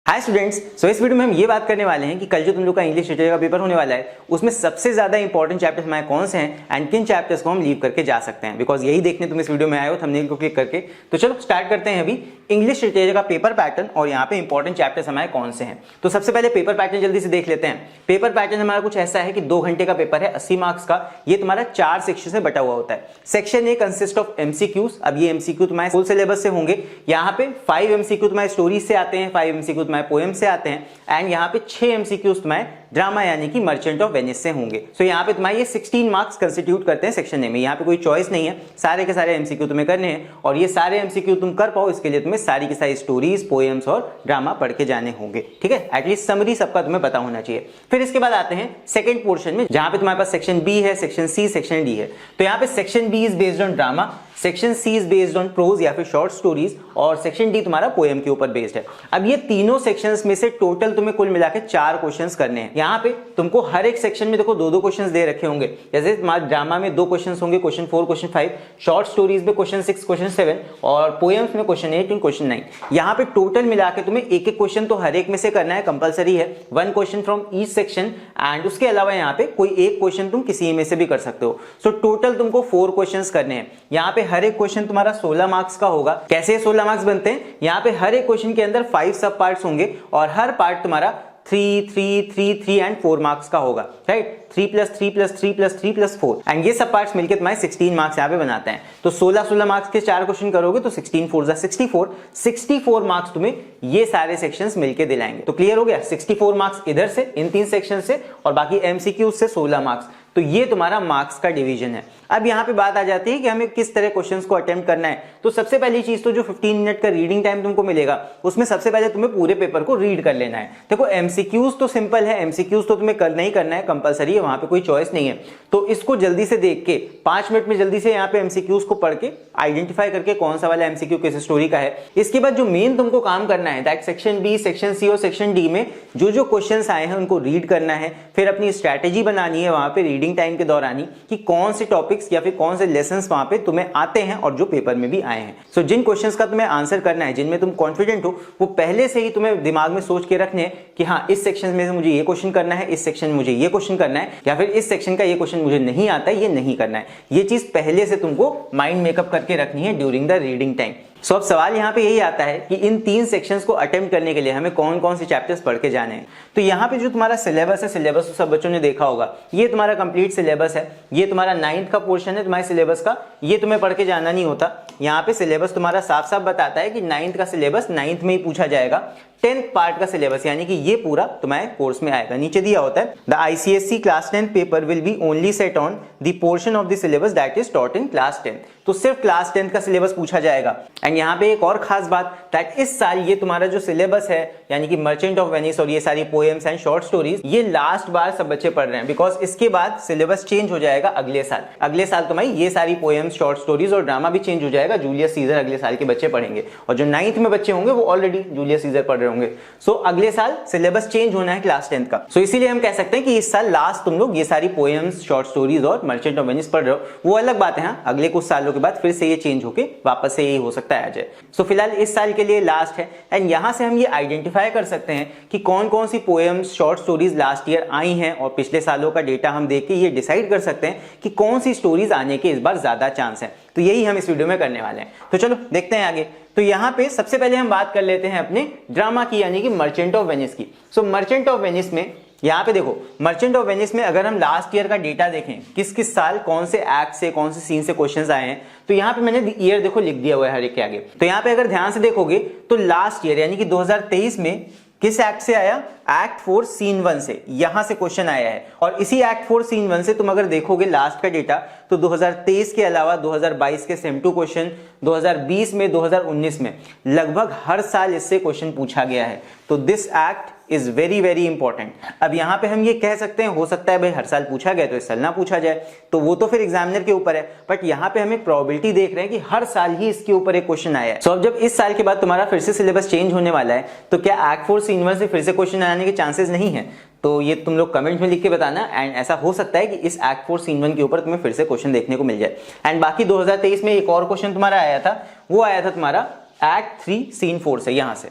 Hi students, सो इस video में हम ये बात करने वाले हैं कि कल जो तुम लोग का इंग्लिश लिटरेचर का पेपर होने वाला है उसमें सबसे ज्यादा इंपॉर्टेंट चैप्टर्स हमारे कौन से हैं एंड किन चैप्टर्स को हम लीव करके जा सकते हैं, बिकॉज यही देखने तुम इस वीडियो में आए हो थंबनेल को क्लिक करके। तो चलो स्टार्ट करते हैं अभी इंग्लिश लिटरेचर का पेपर पैटर्न और यहाँ पे इंपॉर्टेंट चैप्टर्स हमारे कौन से हैं। तो सबसे पहले पेपर पैटर्न जल्दी से देख लेते हैं। पेपर पैटर्न हमारा कुछ ऐसा है कि 2 घंटे का पेपर है, 80 मार्क्स का। ये तुम्हारा 4 सेक्शन से बटा हुआ होता है। Section A consist of MCQs. अब ये एमसीक्यू तुम्हारे फुल सिलेबस से होंगे। यहाँ पे 5 एमसीक्यू तुम्हारे स्टोरीज से आते हैं, 5 एमसीक्यू तुम्हारे पोएम से आते हैं एंड यहाँ पे 6 एमसीक्यूज तुम्हारे ड्रामा यानी कि मर्चेंट ऑफ वेनिस से होंगे। सो यहाँ पे तुम्हारे ये 16 मार्क्स कंस्टिट्यूट करते हैं सेक्शन ए में। यहाँ पे कोई चॉइस नहीं है, सारे के सारे एमसीक्यू तुम्हें करने हैं और ये सारे एमसीक्यू तुम कर पाओ इसके लिए तुम्हें सारी की सारी स्टोरीज, पोएम्स और ड्रामा पढ़ के जाने होंगे। ठीक है, एटलीस्ट समरी सबका तुम्हें पता होना चाहिए। फिर इसके बाद आते हैं सेकंड पोर्शन में, जहां पे तुम्हारे पास सेक्शन बी है, सेक्शन सी, सेक्शन डी है। तो यहाँ पे section B is based on drama, section C is based on prose या फिर शॉर्ट स्टोरीज और सेक्शन डी तुम्हारा पोएम के ऊपर बेस्ड है। अब ये तीनों सेक्शंस में से टोटल तुम्हें कुल मिला के 4 क्वेश्चंस करने हैं। यहाँ पे तुमको हर एक सेक्शन में देखो 2-2 क्वेश्चंस दे रखे होंगे। जैसे तुम्हारे ड्रामा में 2 क्वेश्चंस होंगे, क्वेश्चन 4, क्वेश्चन 5, शॉर्ट स्टोरीज में क्वेश्चन 6, क्वेश्चन 7 और पोएम्स में क्वेश्चन 8 एंड क्वेश्चन 9। यहाँ पे टोटल मिला के तुम्हें एक क्वेश्चन तो हर एक में से करना है, कंपलसरी है। 1 question from each section and उसके अलावा यहाँ पे कोई एक क्वेश्चन तुम किसी में से भी कर सकते हो। सो टोटल तुमको 4 क्वेश्चंस करने हैं। यहाँ पे हर एक क्वेश्चन तुम्हारा 16 मार्क्स का होगा। कैसे 16 मार्क्स बनते हैं? यहाँ पे हर एक क्वेश्चन के अंदर 5 सब पार्ट्स होंगे और हर पार्ट तुम्हारा 3, 3, 3, 3 एंड 4 मार्क्स का होगा, राइट। 3 + 3 + 3 + 3 + 4 एंड ये सब पार्ट्स मिलकर तुम्हारे 16 मार्क्स यहाँ पे बनाते हैं। तो 16 मार्क्स के 4 क्वेश्चन करोगे तो 16 4 = 64 मार्क्स तुम्हें ये सारे सेक्शंस मिलके दिलाएंगे। तो क्लियर हो गया, 64 मार्क्स इधर से इन 3 सेक्शन से और बाकी एमसीक्यू से 16 मार्क्स। तो ये तुम्हारा मार्क्स का डिवीजन है। अब यहाँ पे बात आ जाती है कि हमें किस तरह क्वेश्चंस को अटेम्प्ट करना है। तो सबसे पहली चीज तो जो 15 मिनट का रीडिंग टाइम तुमको मिलेगा उसमें सबसे पहले तुम्हें पूरे पेपर को रीड कर लेना है। देखो एमसीक्यूज तो सिंपल है, एमसीक्यूज तो तुम्हें करना ही करना है, कंपलसरी है, वहां पे कोई चॉइस नहीं है। तो इसको जल्दी से देख के 5 मिनट में जल्दी से यहाँ पे एमसीक्यूज को पढ़ के आइडेंटिफाई करके कौन सा वाला एमसीक्यू किस स्टोरी का है। इसके बाद जो मेन तुमको काम करना है that section B, section C और सेक्शन डी में जो क्वेश्चंस आए हैं उनको रीड करना है। फिर अपनी स्ट्रैटेजी बनानी है वहां पे रीडिंग टाइम के दौरान ही कि कौन से टॉपिक्स या फिर कौन से लेसन्स वहां पे तुम्हें आते हैं और जो पेपर में भी आए हैं। सो जिन क्वेश्चंस का तुम्हें आंसर करना है, जिनमें तुम कॉन्फिडेंट हो, वो पहले से ही तुम्हें दिमाग में सोच के रखने हैं कि हाँ इस सेक्शन में से मुझे ये क्वेश्चन करना है, इस सेक्शन में मुझे ये क्वेश्चन करना है, या फिर इस सेक्शन का ये क्वेश्चन मुझे नहीं आता है, ये नहीं करना है। ये चीज पहले से तुमको माइंड मेकअप करके रखनी है ड्यूरिंग द रीडिंग टाइम। सो अब सवाल यहाँ पे यही आता है कि इन 3 सेक्शंस को अटेम्प्ट करने के लिए हमें कौन कौन से चैप्टर्स पढ़ के जाने हैं। तो यहाँ पे जो तुम्हारा सिलेबस है, सिलेबस तो सब बच्चों ने देखा होगा, ये तुम्हारा कंप्लीट सिलेबस है। ये तुम्हारा 9th का पोर्शन है तुम्हारे सिलेबस का, ये तुम्हें पढ़ के जाना नहीं होता। यहाँ पे सिलेबस तुम्हारा साफ साफ बताता है कि 9th का सिलेबस 9th में ही पूछा जाएगा। 10th पार्ट का सिलेबस यानी कि ये पूरा तुम्हारे कोर्स में आएगा। नीचे दिया होता है the ICSE class 10 paper will be only set on the portion of the syllabus that is taught in class 10। तो सिर्फ क्लास 10 का सिलेबस पूछा जाएगा। एंड यहाँ पे एक और खास बात दैट इस साल ये तुम्हारा जो सिलेबस है यानी कि मर्चेंट ऑफ वेनिस और ये सारी पोएम्स एंड शॉर्ट स्टोरीज, ये लास्ट बार सब बच्चे पढ़ रहे हैं, बिकॉज इसके बाद सिलेबस चेंज हो जाएगा अगले साल। अगले साल तुम्हारी ये सारी पोएम्स, शॉर्ट स्टोरीज और ड्रामा भी चेंज हो जाएगा। जूलियस सीजर अगले साल के बच्चे पढ़ेंगे और जो 9th में बच्चे होंगे वो ऑलरेडी जूलियस सीजर पढ़ रहे होंगे। सो अगले साल सिलेबस चेंज होना है क्लास 10 का। सो इसीलिए हम कह सकते हैं कि इस साल लास्ट तुम लोग ये सारी पोएम्स, शॉर्ट स्टोरीज और मर्चेंट ऑफ वेनिस पढ़ रहे हो। वो अलग बात है, हाँ अगले कुछ सालों के बाद फिर से ये चेंज होके वापस से यही हो सकता है आ जाए। सो फिलहाल इस साल के लिए लास्ट है एंड यहां से हम ये आइडेंटिफाई कर सकते हैं कि कौन कौन सी poems, short stories last year आई हैं और पिछले सालों का डेटा हम देख के ये डिसाइड कर सकते हैं कि कौन सी स्टोरीज आने के इस बार ज्यादा चांस है। तो यही हम इस वीडियो में करने वाले हैं। तो चलो देखते हैं आगे। तो यहाँ पे सबसे पहले हम बात कर लेते हैं अपने ड्रामा की यानी कि मर्चेंट ऑफ वेनिस की। सो मर्चेंट ऑफ वेनिस में यहाँ पे देखो, मर्चेंट ऑफ वेनिस में अगर हम लास्ट ईयर का डेटा देखें किस किस साल कौन से एक्ट से, कौन से सीन से क्वेश्चंस आए हैं, तो यहाँ पे मैंने ईयर देखो लिख दिया हुआ है हर एक के आगे। तो यहाँ पे अगर ध्यान से देखोगे तो लास्ट ईयर यानी कि 2023 में किस एक्ट से आया? एक्ट 4 सीन 1 से यहां से क्वेश्चन आया है। और इसी एक्ट 4 सीन 1 से तुम अगर देखोगे लास्ट का डेटा तो 2023 के अलावा 2022 के सेम टू क्वेश्चन, 2020 में, 2019 में लगभग हर साल इससे क्वेश्चन पूछा गया है। तो this act is very very important. अब यहाँ पे हम ये कह सकते हैं, हो सकता है भाई हर साल पूछा गया तो इस साल ना पूछा जाए, तो वो तो फिर एग्जामिनर के ऊपर है, बट यहाँ पे हमें प्रोबेबिलिटी देख रहे हैं कि हर साल ही इसके ऊपर एक क्वेश्चन आया है। सो अब जब इस साल के बाद तुम्हारा फिर से सिलेबस चेंज होने वाला है तो क्या एक्ट 4 सीन 1 से फिर से क्वेश्चन आने के चांसेस नहीं है? तो ये तुम लोग कमेंट में लिख के बताना। एंड ऐसा हो सकता है कि इस एक्ट 4 सीन 1 के ऊपर तुम्हें फिर से क्वेश्चन देखने को मिल जाए। एंड बाकी 2023 में एक और क्वेश्चन तुम्हारा आया था, वो आया था तुम्हारा एक्ट 3 सीन 4 से, यहां से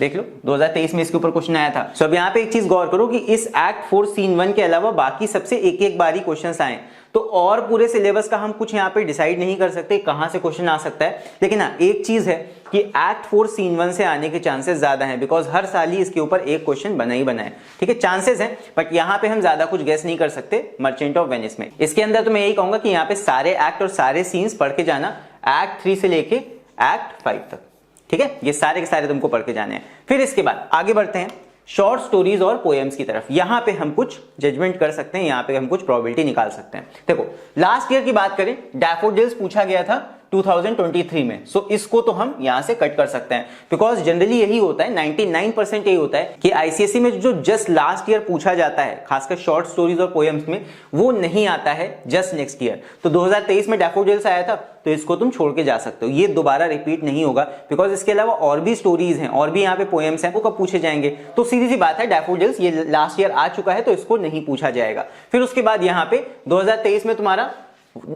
देख लो 2023 में इसके ऊपर क्वेश्चन आया था। सो अब यहाँ पे एक चीज गौर करो कि इस एक्ट 4 सीन 1 के अलावा बाकी सबसे एक एक बारी क्वेश्चंस आए, तो और पूरे सिलेबस का हम कुछ यहाँ पे डिसाइड नहीं कर सकते कहां से क्वेश्चन आ सकता है। लेकिन हाँ एक चीज है कि एक्ट 4 सीन 1 से आने के चांसेस ज्यादा हैं, बिकॉज हर साल ही इसके ऊपर एक क्वेश्चन बना ही बना है। ठीक है, चांसेस हैं, बट यहाँ पे हम ज्यादा कुछ गेस नहीं कर सकते मर्चेंट ऑफ वेनिस में। इसके अंदर तो मैं यही कहूंगा कि यहाँ पे सारे एक्ट और सारे सीन्स पढ़ के जाना, एक्ट 3 से लेके एक्ट 5 तक। ठीक है, ये सारे के सारे तुमको पढ़ के जाने हैं। फिर इसके बाद आगे बढ़ते हैं शॉर्ट स्टोरीज और पोएम्स की तरफ। यहां पे हम कुछ जजमेंट कर सकते हैं, यहां पे हम कुछ प्रोबेबिलिटी निकाल सकते हैं। देखो लास्ट ईयर की बात करें, डैफोडिल्स पूछा गया था 2023 में। सो इसको तो हम यहां से कट कर सकते हैं, बिकॉज जनरली यही होता है, 99% यही होता है कि आईसीएसई में जो जस्ट लास्ट ईयर पूछा जाता है, खासकर शॉर्ट स्टोरीज और पोएम्स में, वो नहीं आता है जस्ट नेक्स्ट ईयर। तो 2023 में डैफोडिल्स आया था, तो इसको तुम छोड़ के जा सकते हो, ये दोबारा रिपीट नहीं होगा, बिकॉज इसके अलावा और भी स्टोरीज हैं और भी यहाँ पे पोएम्स हैं, वो कब पूछे जाएंगे। तो सीधी सी बात है, डैफोडिल्स ये लास्ट ईयर आ चुका है, तो इसको नहीं पूछा जाएगा। फिर उसके बाद यहाँ पे 2023 में तुम्हारा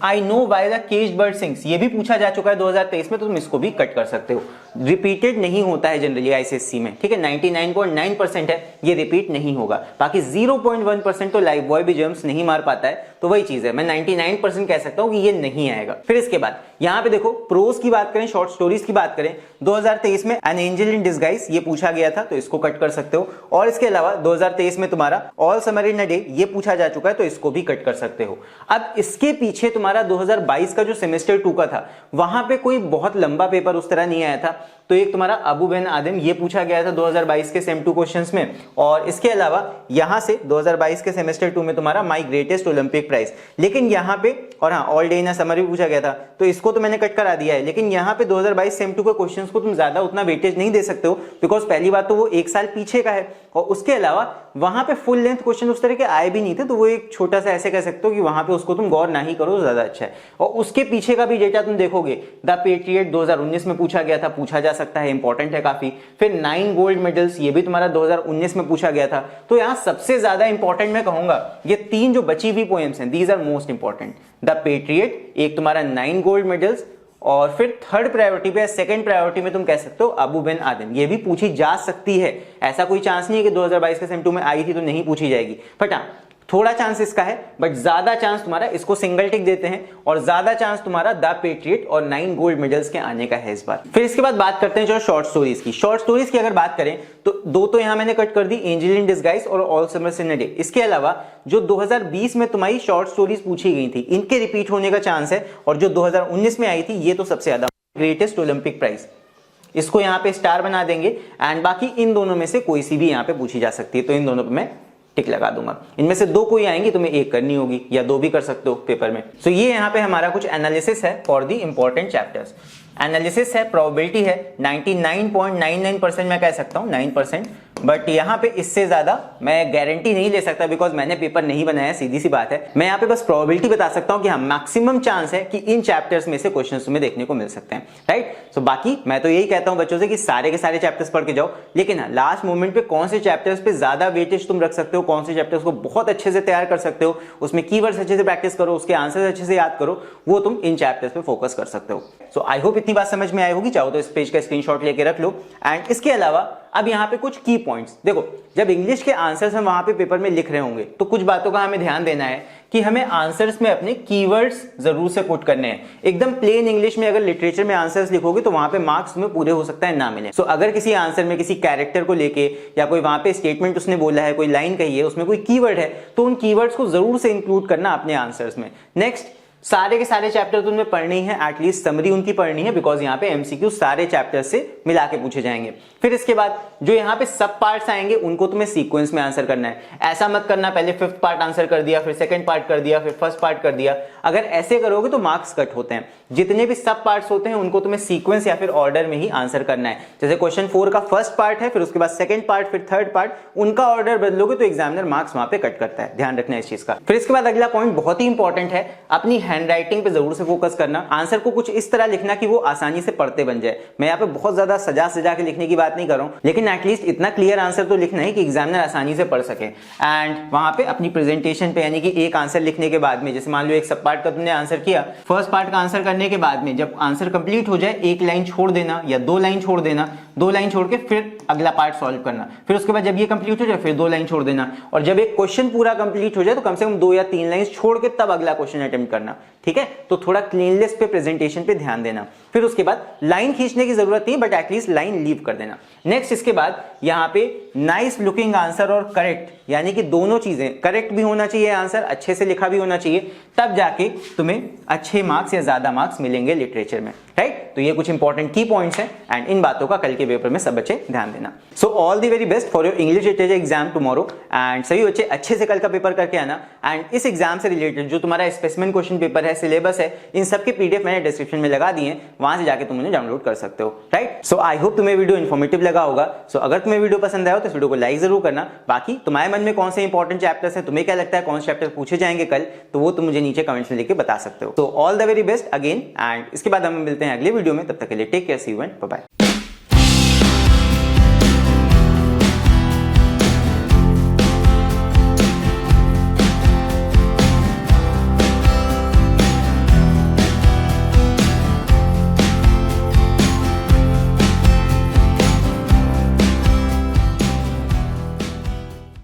I know why the caged bird sings, ये भी पूछा जा चुका है 2023 में, तो तुम इसको भी कट कर सकते हो। रिपीटेड नहीं होता है जनरली आईसीएसई में। ठीक है, 99.9% है, ये रिपीट नहीं होगा। बाकी 0.1% तो लाइव बॉय भी जम्प्स नहीं मार पाता है, तो वही चीज है, मैं 99% कह सकता हूं कि ये नहीं आएगा। फिर इसके बाद यहां पे देखो प्रोज की बात करें, शॉर्ट स्टोरीज की बात करें, 2023 में एन एंजल इन डिस्गाइज ये पूछा गया था, तो इसको कट कर सकते हो। और इसके अलावा 2023 में तुम्हारा all summer in a day ये पूछा जा चुका है, तो इसको भी कट कर सकते हो। अब इसके पीछे तुम्हारा 2022 का जो सेमेस्टर 2 का था, वहां पे कोई बहुत लंबा पेपर उस तरह नहीं आया था, तो एक तुम्हारा अबू बिन आदम ये पूछा गया था 2022 के सेम 2 क्वेश्चंस में। और इसके अलावा यहां से 2022 के सेमेस्टर 2 में तुम्हारा माई ग्रेटेस्ट ओलंपिक प्राइज, लेकिन यहां पे, और हाँ all day in a summer भी पूछा गया था, तो इसको तो मैंने कट करा दिया है। लेकिन यहां पे 2022 सेम 2 के क्वेश्चंस को तुम ज्यादा उतना वेटेज नहीं दे सकते हो, बिकॉज पहली बात तो वो एक साल पीछे का है, और उसके अलावा वहां पे फुल लेंथ क्वेश्चन उस तरह के आए भी नहीं थे, तो वो एक छोटा सा ऐसे कह सकते हो कि वहां पे उसको तुम गौर ना ही करो तो ज्यादा अच्छा है। और उसके पीछे का भी डेटा तुम देखोगे, द पेट्रियट 2019 में पूछा गया था, पूछा जा सकता है, इंपॉर्टेंट है काफी। फिर 9 गोल्ड मेडल्स ये भी तुम्हारा 2019 में पूछा गया था। तो यहां सबसे ज्यादा इंपॉर्टेंट मैं कहूंगा ये 3 जो बची हुई पोएम्स हैं, these are most important. The patriot, एक तुम्हारा 9 गोल्ड मेडल्स, और फिर थर्ड प्रायोरिटी पे, सेकंड प्रायोरिटी में तुम कह सकते हो अबू बिन आदम, ये भी पूछी जा सकती है। ऐसा कोई चांस नहीं है कि 2022 के सेम 2 में आई थी तो नहीं पूछी जाएगी, बट हाँ थोड़ा चांस इसका है, बट ज्यादा चांस तुम्हारा, इसको सिंगल टिक देते हैं, और ज्यादा चांस तुम्हारा द पेट्रियट और 9 गोल्ड मेडल्स के आने का है इस बार। फिर इसके बाद बात करते हैं जो शॉर्ट स्टोरीज की। शॉर्ट स्टोरीज की अगर बात करें तो 2 तो यहां मैंने कट कर दी, एंजल इन डिस्गाइज और all summer in a day. इसके अलावा जो 2020 में तुम्हारी शॉर्ट स्टोरीज पूछी गई थी, इनके रिपीट होने का चांस है, और जो 2019 में आई थी ये तो सबसे ज्यादा, ग्रेटेस्ट ओलंपिक प्राइज, इसको यहाँ पे स्टार बना देंगे। एंड बाकी इन दोनों में से कोई सी भी यहाँ पे पूछी जा सकती है, तो इन दोनों पे मैं टिक लगा दूंगा। इनमें से 2 कोई आएंगी, तुम्हें एक करनी होगी, या 2 भी कर सकते हो पेपर में। सो ये यहाँ पे हमारा कुछ एनालिसिस है for the important chapters. Analysis है, प्रोबेबिलिटी है 99.99% मैं कह सकता हूँ, 9%, बट यहाँ पे इससे ज्यादा मैं गारंटी नहीं ले सकता, बिकॉज मैंने पेपर नहीं बनाया, सीधी सी बात है। मैं यहाँ पे बस प्रोबेबिलिटी बता सकता हूँ कि हाँ मैक्सिमम चांस है कि इन चैप्टर्स में से क्वेश्चंस तुम्हें देखने को मिल सकते हैं, राइट। सो बाकी मैं तो यही कहता हूँ बच्चों से कि सारे के सारे चैप्टर्स पढ़ के जाओ, लेकिन लास्ट मोमेंट पे कौन से चैप्टर्स पे ज्यादा वेटेज तुम रख सकते हो, कौन से चैप्टर्स को बहुत अच्छे से तैयार कर सकते हो, उसमें कीवर्ड्स अच्छे से प्रैक्टिस करो, उसके आंसर्स अच्छे से याद करो, वो तुम इन चैप्टर्स पे फोकस कर सकते हो। सो आई होप इतनी बात समझ में आई होगी। चाहो तो इस पेज का स्क्रीनशॉट लेके रख लो। एंड इसके अलावा अब यहाँ पे कुछ की पॉइंट्स देखो, जब इंग्लिश के आंसर्स हम वहां पे पेपर में लिख रहे होंगे तो कुछ बातों का हमें ध्यान देना है कि हमें आंसर्स में अपने कीवर्ड्स जरूर से पुट करने हैं। एकदम प्लेन इंग्लिश में अगर लिटरेचर में आंसर्स लिखोगे तो वहां पे मार्क्स तुम्हें पूरे हो सकता है ना मिले। सो अगर किसी आंसर में किसी कैरेक्टर को लेके या कोई वहां पे स्टेटमेंट उसने बोला है, कोई लाइन कही है, उसमें कोई कीवर्ड है, तो उन कीवर्ड्स को जरूर से इंक्लूड करना अपने आंसर्स में। नेक्स्ट, सारे के सारे चैप्टर तो उनमें पढ़ने ही है, एटलीस्ट समरी उनकी पढ़नी है, बिकॉज यहाँ पे एमसीक्यू सारे चैप्टर से मिला के पूछे जाएंगे। फिर इसके बाद जो यहाँ पे सब पार्ट्स आएंगे उनको तुम्हें सीक्वेंस में आंसर करना है। ऐसा मत करना पहले 5th पार्ट आंसर कर दिया, फिर 2nd पार्ट कर दिया, फिर 1st पार्ट कर दिया। अगर ऐसे करोगे तो मार्क्स कट होते हैं। जितने भी सब पार्ट्स होते हैं उनको तुम्हें सीक्वेंस या फिर ऑर्डर में ही आंसर करना है। जैसे क्वेश्चन 4 का 1st पार्ट है, फिर उसके बाद 2nd पार्ट, फिर 3rd पार्ट, उनका ऑर्डर बदलोगे तो एग्जामिनर मार्क्स वहां पे कट करता है, ध्यान रखना इस चीज का। फिर इसके बाद अगला पॉइंट बहुत ही इंपॉर्टेंट है, अपनी हैंड राइटिंग पे जरूर से फोकस करना। आंसर को कुछ इस तरह लिखना कि वो आसानी से पढ़ते बन जाए। मैं यहाँ पे बहुत ज्यादा सजा के लिखने की बात नहीं कर रहा हूँ, लेकिन एटलीस्ट इतना क्लियर आंसर तो लिखना है कि एग्जामिनर आसानी से पढ़ सके। एंड वहां पे अपनी प्रेजेंटेशन पे यानी कि एक आंसर लिखने के बाद में, जैसे मान लो एक सब पार्ट का तुमने आंसर किया, फर्स्ट पार्ट का आंसर करने के बाद में जब आंसर कंप्लीट हो जाए एक लाइन छोड़ देना या 2 लाइन छोड़ देना, 2 लाइन छोड़ के फिर अगला पार्ट सॉल्व करना, फिर उसके बाद जब ये कंप्लीट हो जाए फिर 2 लाइन छोड़ देना, और जब एक क्वेश्चन पूरा कंप्लीट हो जाए तो कम से कम 2 या 3 लाइन छोड़ के तब अगला क्वेश्चन अटेम्प्ट करना। ठीक है, तो थोड़ा क्लीननेस पे, प्रेजेंटेशन पे ध्यान देना। फिर उसके बाद लाइन खींचने की जरूरत नहीं, बट एटलीस्ट लाइन लीव कर देना। नेक्स्ट इसके बाद यहाँ पे नाइस लुकिंग आंसर और करेक्ट, यानी कि दोनों चीजें, करेक्ट भी होना चाहिए आंसर, अच्छे से लिखा भी होना चाहिए, तब जाके तुम्हें अच्छे मार्क्स या ज्यादा मार्क्स मिलेंगे लिटरेचर में। राइट, तो ये कुछ इंपॉर्टेंट की पॉइंट्स हैं एंड इन बातों का कल के पेपर में सब बच्चे ध्यान देना। So all the very best for your English literature exam tomorrow. And सभी बच्चे अच्छे से कल का पेपर करके आना। एंड इस एग्जाम से रिलेटेड जो तुम्हारा स्पेसिमेन क्वेश्चन पेपर है, सिलेबस है, इन सबके पीडीएफ मैंने डिस्क्रिप्शन में लगा दिए हैं, वहां से जाके तुम उन्हें डाउनलोड कर सकते हो। राइट, सो आई होप तुम्हें वीडियो इन्फॉर्मेटिव लगा होगा। सो अगर तुम्हें वीडियो पसंद आया हो तो इस वीडियो को लाइक जरूर करना। बाकी तुम्हारे मन में कौन से इंपॉर्टेंट चैप्टर्स हैं, तुम्हें क्या लगता है कौन से चैप्टर पूछे जाएंगे कल, तो वो तुम मुझे नीचे कमेंट्स में लिख के बता सकते हो। तो all the very best again, and इसके बाद हम मिलते हैं अगले वीडियो में। तब तक के लिए take care, see you and bye bye.